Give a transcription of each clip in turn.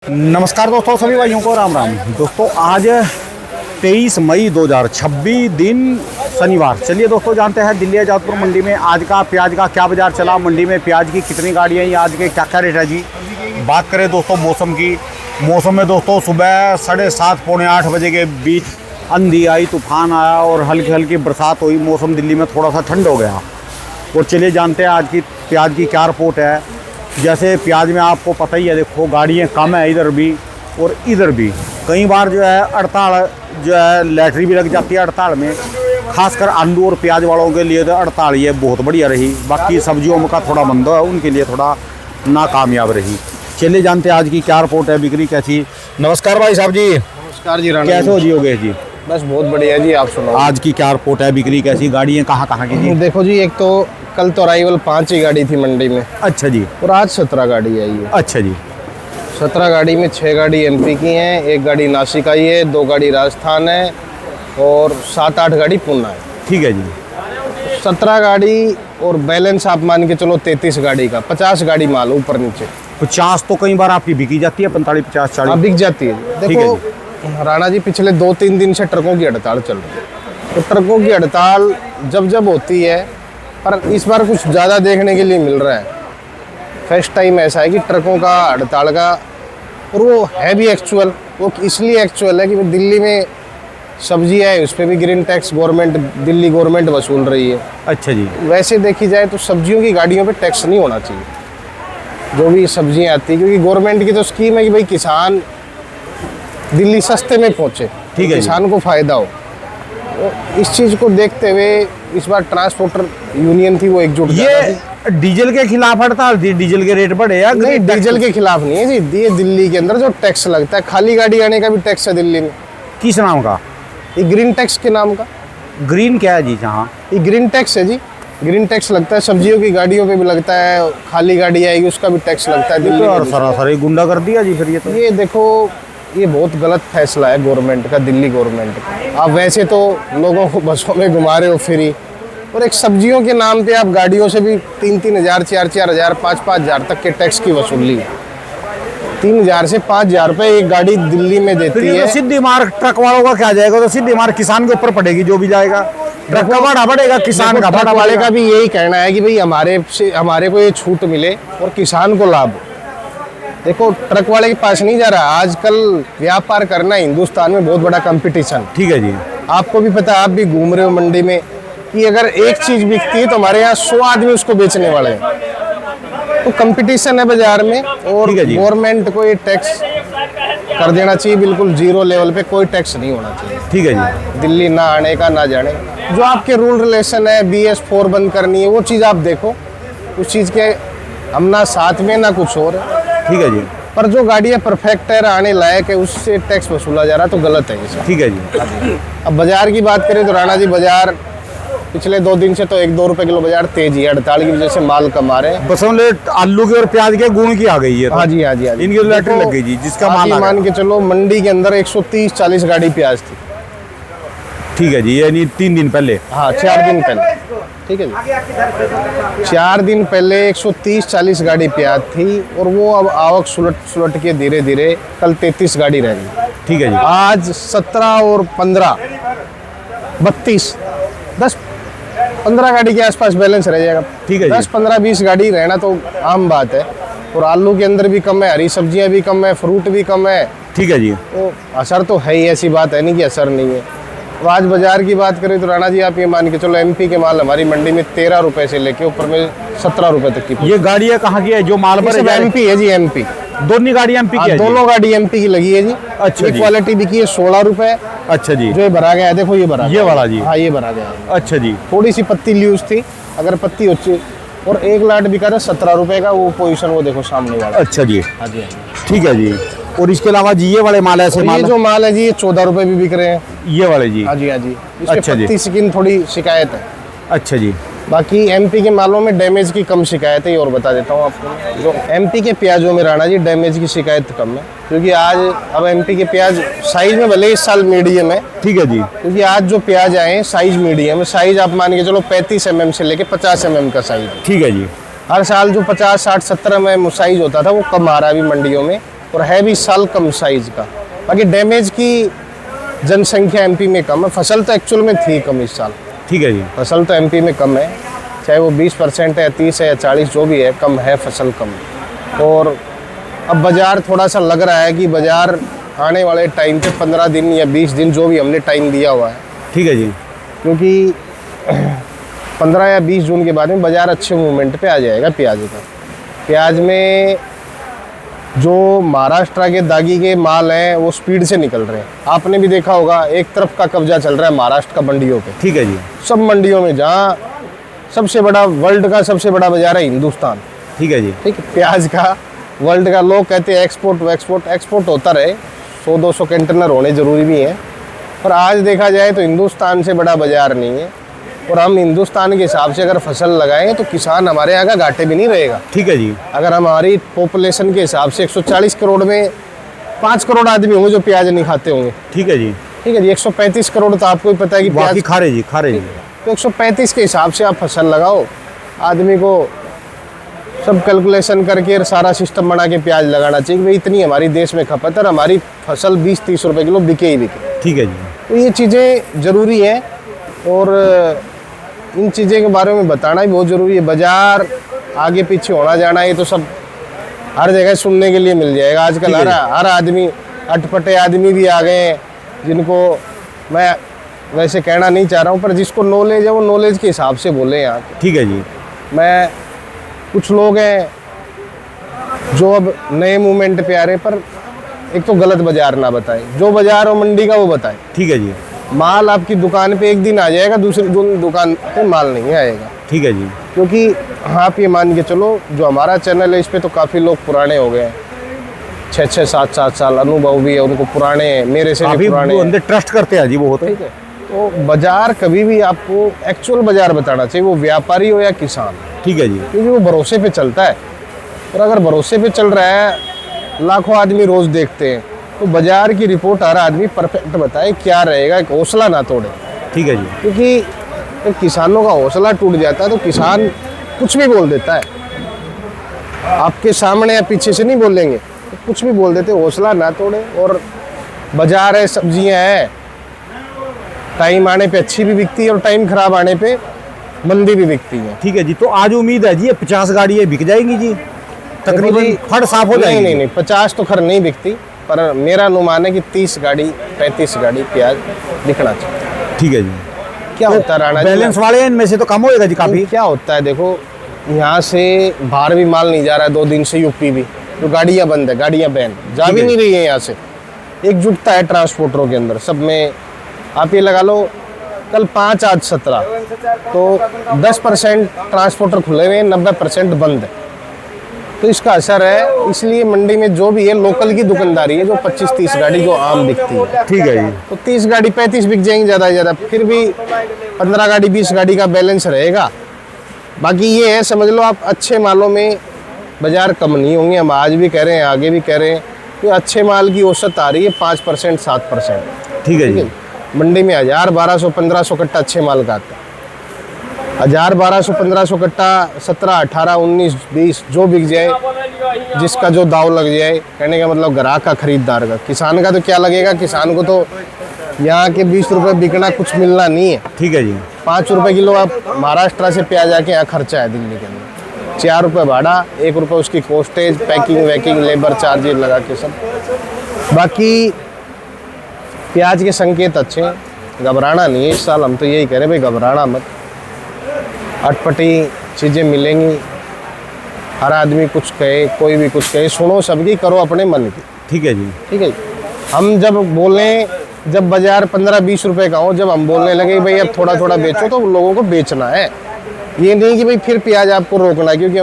नमस्कार दोस्तों, सभी भाइयों को राम राम। दोस्तों आज 23 मई 2026 दिन शनिवार। चलिए दोस्तों जानते हैं दिल्ली आजादपुर मंडी में आज का प्याज का क्या बाजार चला, मंडी में प्याज की कितनी गाड़ियाँ हैं, आज के क्या क्या रेट है जी। बात करें दोस्तों मौसम की, मौसम में दोस्तों सुबह 7:30 पौने 8 बजे के बीच आंधी आई, तूफान आया और हल्की हल्की बरसात हुई। मौसम दिल्ली में थोड़ा सा ठंड हो गया। और चलिए जानते हैं आज की प्याज की क्या रिपोर्ट है। जैसे प्याज में आपको पता ही है, देखो गाड़ियाँ कम है इधर भी और इधर भी। कई बार जो है हड़ताल जो है लैटरी भी लग जाती है हड़ताल में, खासकर आलू और प्याज वालों के लिए तो हड़ताल ये बहुत बढ़िया रही। बाकी सब्जियों का थोड़ा मंदा है, उनके लिए थोड़ा नाकामयाब रही। चलिए जानते हैं आज की क्या रिपोर्ट है, बिक्री कैसी। नमस्कार भाई साहब जी। नमस्कार जी राणा कैसे हो जी? हो गए जी? बस बहुत बढ़िया जी, आप सुनाओ। आज की क्या रिपोर्ट है, बिक्री कैसी, गाड़ियाँ कहाँ की जी? देखो जी, एक तो कल तो अराइवल 5 ही गाड़ी थी मंडी में। अच्छा जी। और आज 17 गाड़ी आई है। अच्छा जी। 17 गाड़ी में 6 गाड़ी एमपी की हैं, 1 गाड़ी नासिक आई है, 2 गाड़ी राजस्थान है और 7-8 गाड़ी पूना है। ठीक है जी। 17 गाड़ी और बैलेंस आप मान के चलो 33 गाड़ी का, 50 गाड़ी माल ऊपर नीचे। 50 तो कई बार आपकी बिकी जाती है, 45, 50, 40 बिक जाती है। ठीक है देखो राणा जी, पिछले 2-3 दिन से ट्रकों की हड़ताल चल रही है। तो ट्रकों की हड़ताल जब होती है, पर इस बार कुछ ज़्यादा देखने के लिए मिल रहा है। फर्स्ट टाइम ऐसा है कि ट्रकों का हड़ताल का, और वो है भी एक्चुअल। वो इसलिए एक्चुअल है कि दिल्ली में सब्जियाँ है, उस पर भी green tax government, Delhi government वसूल रही है। अच्छा जी। वैसे देखी जाए तो सब्जियों की गाड़ियों पे टैक्स नहीं होना चाहिए, जो भी सब्जियाँ आती है, क्योंकि गवर्नमेंट की तो स्कीम है कि भाई किसान दिल्ली सस्ते में पहुँचे, ठीक है, किसान को फ़ायदा हो। तो इस चीज़ को देखते हुए इस बार ट्रांसपोर्टर यूनियन थी वो एकजुट। ये डीजल के खिलाफ हड़ताल थी, डीजल के रेट बढ़े या नहीं, डीजल के खिलाफ नहीं है जी। ये दिल्ली के अंदर जो टैक्स लगता है, खाली गाड़ी आने का भी टैक्स है दिल्ली में। किस नाम का? ये ग्रीन टैक्स के नाम का। ग्रीन क्या है जी? जहाँ ये ग्रीन टैक्स है जी, ग्रीन टैक्स लगता है। सब्जियों की गाड़ियों पे भी लगता है, खाली गाड़ी आएगी उसका भी टैक्स लगता है दिल्ली और में। सरासर गुंडा कर दिया जी फिर ये तो। ये देखो, ये बहुत गलत फैसला है गवर्नमेंट का, दिल्ली गवर्नमेंट का। आप वैसे तो लोगों को बसों में घुमा रहे हो फ्री, और एक सब्जियों के नाम पे आप गाड़ियों से भी 3-3 हज़ार, 4-4 हज़ार, 5-5 हज़ार तक के टैक्स की वसूली है। 3 हज़ार से 5 हज़ार रुपये एक गाड़ी दिल्ली में देती है। तो सीधी मार ट्रक वालों का क्या जाएगा? तो सीधी मार किसान के ऊपर पड़ेगी, जो भी जाएगा। ट्रक का भाड़ा बढ़ेगा, किसान का भाड़ा वाले का भी यही कहना है कि भाई हमारे को ये छूट मिले और किसान को लाभ हो। देखो, ट्रक वाले के पास नहीं जा रहा। आजकल व्यापार करना हिंदुस्तान में बहुत बड़ा कंपटीशन। ठीक है जी। आपको भी पता है, आप भी घूम रहे हो मंडी में, कि अगर एक चीज बिकती है तो हमारे यहाँ 100 आदमी उसको बेचने वाले हैं। तो कंपटीशन है बाजार में, और गवर्नमेंट को ये टैक्स कर देना चाहिए बिल्कुल जीरो लेवल पे। कोई टैक्स नहीं होना चाहिए। ठीक है जी। दिल्ली ना आने का ना जाने। जो आपके रूल रिलेशन है, BS4 बंद करनी है, वो चीज़ आप देखो। उस चीज़ के हम ना साथ में ना कुछ और। ठीक है जी। पर जो गाड़ियाँ परफेक्ट है, आने लायक है, उससे टैक्स वसूला जा रहा है, तो गलत है ये। ठीक है जी। अब बाजार की बात करें तो राणा जी, बाजार पिछले 2 दिन से तो 1-2 रुपए किलो बाजार तेजी है। हड़ताल की वजह से माल कम आ रहे हैं। बस आलू के और प्याज के गुण की आ गई है। हाँ जी, हाँ जी, हाँ जी। इनकी लैटरी लग गई जी, जिसका माल मान के चलो मंडी के अंदर 130-140 गाड़ी प्याज थी। ठीक है जी, यानी 3 दिन पहले। हाँ, 4 दिन पहले। ठीक है जी, 4 दिन पहले 130-140 गाड़ी प्याज थी, और वो अब आवक सुलट के धीरे धीरे कल 33 गाड़ी रह गई। ठीक है जी। आज 17 और 15, 32, 10-15 गाड़ी के आसपास बैलेंस रह जाएगा। ठीक है जी। 10-15-20 गाड़ी रहना तो आम बात है। और आलू के अंदर भी कम है, हरी सब्जियां भी कम है, फ्रूट भी कम है। ठीक है जी। तो असर तो है ही, ऐसी बात है नहीं कि असर नहीं है। तो आज बाजार की बात करें तो राणा जी, आप ये मान के चलो एमपी के माल हमारी मंडी में 13 रुपए से लेके ऊपर में 17 रुपए तक की। ये गाड़ियाँ कहाँ की है जो माल पर? एमपी है जी, एमपी। दोनों गाड़ी एमपी की है? दोनों गाड़ी एमपी की लगी है जी। अच्छा जी। क्वालिटी बिकी है 16 रुपए। अच्छा जी। जो ये भरा गया है, देखो ये भरा, ये वाला जी। हाँ, ये भरा गया है। अच्छा जी। थोड़ी सी पत्ती लूज थी, अगर पत्ती होती, और 1 लाट बिका था 17 रुपए का। वो पोजीशन वो देखो सामने वाला। अच्छा जी। हाँ जी। ठीक है जी। और इसके अलावा जी ये वाले माल ऐसे ये जो माल है जी, ये 14 रुपए भी बिक रहे हैं। ये वाले जी? हाँ जी, हाँ जी। अच्छा जी। पत्ती स्किन थोड़ी शिकायत है। अच्छा जी। बाकी एमपी के मालों में डैमेज की कम शिकायत है। और बता देता हूँ आपको, जो एमपी के प्याजों में राणा जी डैमेज की शिकायत कम है, क्योंकि आज अब एमपी के प्याज साइज में भले इस साल मीडियम है। ठीक है जी। क्योंकि आज जो प्याज आए हैं साइज मीडियम है। साइज आप मान के चलो 35 mm से लेके 50 mm का साइज है। ठीक है जी। हर साल जो 50, 60, 70 mm साइज होता था, वो कम आ रहा है अभी मंडियों में। और है भी साल कम साइज का। बाकी डैमेज की जनसंख्या एमपी में कम है, फसल तो एक्चुअल में थी कम इस साल। ठीक है जी। फसल तो एमपी में कम है, चाहे वो 20% है या 30 है या 40 जो भी है, कम है, फसल कम है। और अब बाज़ार थोड़ा सा लग रहा है कि बाज़ार आने वाले टाइम पे 15 दिन या 20 दिन जो भी हमने टाइम दिया हुआ है, ठीक है जी। क्योंकि 15 या 20 जून के बाद में बाज़ार अच्छे मूवमेंट पे आ जाएगा प्याज का। प्याज में जो महाराष्ट्र के दागी के माल हैं वो स्पीड से निकल रहे हैं। आपने भी देखा होगा, एक तरफ का कब्जा चल रहा है महाराष्ट्र का मंडियों पे। ठीक है जी। सब मंडियों में, जहाँ सबसे बड़ा वर्ल्ड का सबसे बड़ा बाजार है हिंदुस्तान। ठीक है जी। ठीक है, प्याज का वर्ल्ड का, लोग कहते हैं एक्सपोर्ट होता रहे, 100-200 कंटेनर होने ज़रूरी भी हैं, पर आज देखा जाए तो हिंदुस्तान से बड़ा बाजार नहीं है। और हम हिंदुस्तान के हिसाब से अगर फसल लगाएंगे तो किसान हमारे यहाँ का घाटे भी नहीं रहेगा। ठीक है जी। अगर हमारी पॉपुलेशन के हिसाब से 140 करोड़ में 5 करोड़ आदमी होंगे जो प्याज नहीं खाते होंगे। ठीक है जी। ठीक है जी। 135 करोड़ तो आपको ही पता है कि बाकी प्याज खा रहे जी। तो 135 के हिसाब से आप फसल लगाओ। आदमी को सब कैलकुलेशन करके सारा सिस्टम बना के प्याज लगाना चाहिए। भाई इतनी हमारी देश में खपत है और हमारी फसल 20-30 रुपए किलो बिके ही बिके। ठीक है जी। तो ये चीज़ें ज़रूरी हैं और इन चीज़ें के बारे में बताना भी बहुत ज़रूरी है। बाज़ार आगे पीछे होना जाना, ये तो सब हर जगह सुनने के लिए मिल जाएगा। आजकल हर आदमी, अटपटे आदमी भी आ गए हैं, जिनको मैं वैसे कहना नहीं चाह रहा हूँ, पर जिसको नॉलेज है वो नॉलेज के हिसाब से बोले यहाँ। ठीक है जी। मैं कुछ लोग हैं जो अब नए मूवमेंट पे आ रहे हैं, पर एक तो गलत बाज़ार ना बताए, जो बाज़ार हो मंडी का वो बताए। ठीक है जी। माल आपकी दुकान पे एक दिन आ जाएगा, दूसरी दुकान पे माल नहीं आएगा। ठीक है जी। क्योंकि आप ये मान के चलो, जो हमारा चैनल है इस पे तो काफ़ी लोग पुराने हो गए हैं, 6-6, 7-7 साल अनुभव भी है उनको, पुराने हैं, मेरे से भी पुराने हैं। अंदर ट्रस्ट करते हैं जी वो होते। ठीक है। तो बाज़ार कभी भी आपको एक्चुअल बाज़ार बताना चाहिए, वो व्यापारी हो या किसान। ठीक है जी। क्योंकि वो भरोसे पे चलता है, और अगर भरोसे पे चल रहा है, लाखों आदमी रोज़ देखते हैं, तो बाज़ार की रिपोर्ट हर आदमी परफेक्ट बताए क्या रहेगा, एक हौसला ना तोड़े। ठीक है जी। क्योंकि जब किसानों का हौसला टूट जाता है तो किसान कुछ भी बोल देता है, आपके सामने या पीछे से नहीं बोलेंगे, तो कुछ भी बोल देते। हौसला ना तोड़े। और बाज़ार है, सब्जियां हैं, टाइम आने पे अच्छी भी बिकती है और टाइम खराब आने पे मंदी भी बिकती है। ठीक है जी। तो आज उम्मीद है जी ये 50 गाड़ियाँ बिक जाएंगी जी, तकरीबन फट साफ हो जाएगी। नहीं, 50 तो खैर नहीं बिकती, पर मेरा अनुमान है कि 30 गाड़ी 35 गाड़ी प्याज बिकना चाहिए। ठीक है जी। क्या होता है राणा जी, बैलेंस वाले हैं, इनमें से तो कम होएगा जी काफ़ी। क्या होता है देखो, यहाँ से बाहर भी माल नहीं जा रहा है 2 दिन से, यूपी भी तो गाड़ियाँ बंद है, गाड़ियाँ बैन जा भी नहीं रही है। यहाँ से एकजुटता है ट्रांसपोर्टरों के अंदर सब में। आप ये लगा लो, कल 5 आज 17, तो 10% ट्रांसपोर्टर खुले हुए हैं, 90% बंद है। तो इसका असर है। इसलिए मंडी में जो भी है लोकल की दुकानदारी है, जो 25-30 गाड़ी जो आम बिकती है। ठीक है जी। तो 30 गाड़ी 35 बिक जाएंगी ज़्यादा से ज़्यादा, फिर भी 15 गाड़ी 20 गाड़ी का बैलेंस रहेगा। बाकी ये है, समझ लो आप, अच्छे मालों में बाज़ार कम नहीं होंगे। हम आज भी कह रहे हैं, आगे भी कह रहे हैं कि अच्छे माल की औसत आ रही है 5%, 7%। ठीक है जी। मंडी में 1000, 1200, 1500 कट्टा अच्छे माल का आता है। 1000, 1200, 1500 कट्टा 17, 18, 19, 20 जो बिक जाए, जिसका जो दाव लग जाए, कहने का मतलब ग्राहक का, खरीदार का। किसान का तो क्या लगेगा, किसान को तो यहाँ के 20 रुपये बिकना कुछ मिलना नहीं है। ठीक है जी। 5 रुपये किलो आप महाराष्ट्र से प्याज आके यहाँ खर्चा है दिल्ली के अंदर, 4 रुपये भाड़ा, 1 रुपये उसकी कोस्टेज, पैकिंग वैकिंग, लेबर चार्जेज लगा के सब। बाकी प्याज के संकेत अच्छे हैं, घबराना नहीं है इस साल। हम तो यही कह रहे हैं भाई, घबराना मत, अटपटी चीज़ें मिलेंगी। हर आदमी कुछ कहे, कोई भी कुछ कहे, सुनो सबकी, करो अपने मन की। ठीक है जी। ठीक है। हम जब बोलें, जब बाज़ार 15-20 रुपए का हो, जब हम बोलने लगे भाई अब थोड़ा थोड़ा बेचो, तो लोगों को बेचना है। ये नहीं कि भाई फिर प्याज आपको रोकना है, क्योंकि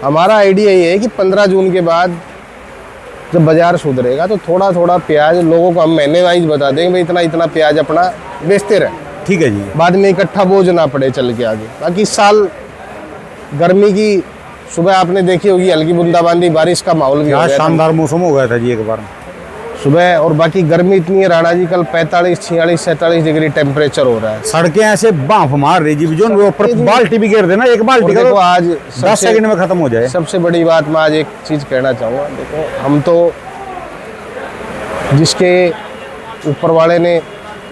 हमारा आइडिया ये है कि 15 जून के बाद जब बाज़ार सुधरेगा तो थोड़ा थोड़ा प्याज लोगों को हम महीने वाइज बता देंगे, भाई इतना इतना प्याज अपना बेचते रहे। ठीक है जी। बाद में इकट्ठा बोझ ना पड़े चल के आगे। बाकी इस साल गर्मी की सुबह आपने देखी होगी, हल्की बूंदाबांदी बारिश का माहौल भी हो गया था। शानदार मौसम हो गया था जी एक बार। सुबह। और बाकी गर्मी इतनी है राणा जी, कल 45, 46, 47 डिग्री टेम्परेचर हो रहा है। सड़कें ऐसे बांफ मार रही जी, जो वो ऊपर बाल्टी भी गिर देना, एक बाल्टी का देखो तो आज 10 सेकंड में खत्म हो जाए। सबसे बड़ी बात मैं आज एक चीज़ कहना चाहूँगा, देखो हम तो जिसके ऊपर वाले ने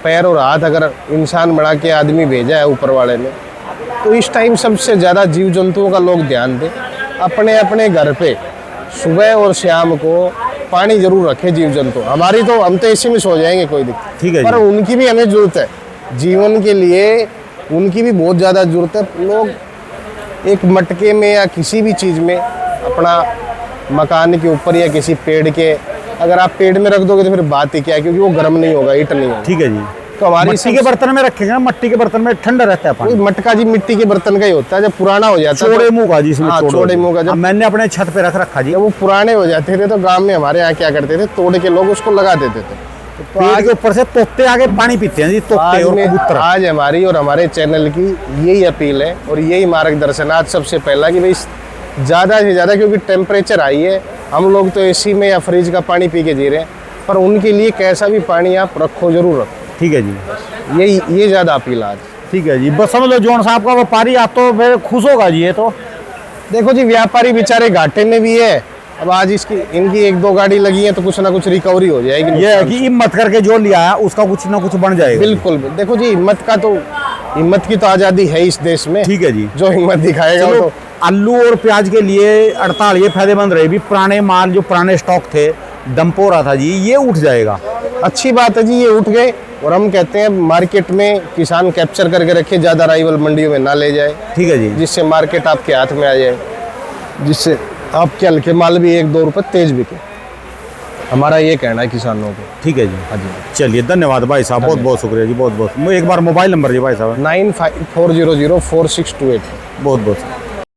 पैर और हाथ अगर इंसान बना के आदमी भेजा है ऊपर वाले ने, तो इस टाइम सबसे ज़्यादा जीव जंतुओं का लोग ध्यान दें। अपने अपने घर पे सुबह और शाम को पानी जरूर रखें जीव जंतु। हमारी तो हम तो इसी में सो जाएंगे, कोई दिक्कत ठीक है पर जी। उनकी भी हमें ज़रूरत है जीवन के लिए, उनकी भी बहुत ज़्यादा ज़रूरत है। लोग एक मटके में या किसी भी चीज़ में अपना मकान के ऊपर या किसी पेड़ के, अगर आप पेड़ में रख दोगे तो फिर बात ही क्या है, क्योंकि वो गर्म नहीं होगा, हीट नहीं होगा। ठीक है जी। तो हमारी मिट्टी के बर्तन में रखेंगे ना, मिट्टी के बर्तन में ठंडा रहता है कोई पानी। मटका जी मिट्टी के बर्तन का ही होता है, जब पुराना हो जाता है चौड़े मुंह का जी, इसमें हाँ, चौड़े मुंह का। अब मैंने अपने छत पे रख रखा जी। जब वो पुराने हो जाते थे तो गांव में हमारे यहाँ क्या करते थे, तोड़ के लोग उसको लगा देते थे। तो पेड़ के ऊपर से तोते आगे पानी पीते हैं जी, तोते और कबूतर। आज हमारी और हमारे चैनल की यही अपील है और यही मार्गदर्शन आज सबसे पहला कि भाई ज़्यादा से ज़्यादा, क्योंकि टेम्परेचर हाई है, हम लोग तो एसी में या फ्रिज का पानी पी के जी रहे हैं, पर उनके लिए कैसा भी पानी आप रखो, जरूर रखो। ठीक है जी। ये ज़्यादा अपील आज। ठीक है जी, बस समझ लो जॉन साहब का व्यापारी आप तो फिर खुश होगा जी। ये तो देखो जी, व्यापारी बेचारे घाटे में भी है। अब आज इनकी 1-2 गाड़ी लगी है तो कुछ ना कुछ रिकवरी हो जाएगी। ये है कि हिम्मत करके जो लिया है उसका कुछ ना कुछ बन जाएगा। बिल्कुल। देखो जी, हिम्मत की तो आज़ादी है इस देश में। ठीक है जी। जो हिम्मत दिखाएगा वो तो। आलू और प्याज के लिए हड़ताल ये फायदेमंद रहे भी, पुराने माल जो पुराने स्टॉक थे डंप हो रहा था जी, ये उठ जाएगा। अच्छी बात है जी, ये उठ गए। और हम कहते हैं मार्केट में किसान कैप्चर करके रखे, ज़्यादा राइवल मंडियों में ना ले जाए। ठीक है जी। जिससे मार्केट आपके हाथ में आ जाए, जिससे आपके हल्के माल भी 1-2 रुपये तेज बिके। हमारा ये कहना है किसानों को। ठीक है जी। हाँ जी। चलिए धन्यवाद भाई साहब, बहुत बहुत शुक्रिया जी, बहुत बहुत। एक बार मोबाइल नंबर जी भाई साहब। 95400462 बहुत बहुत।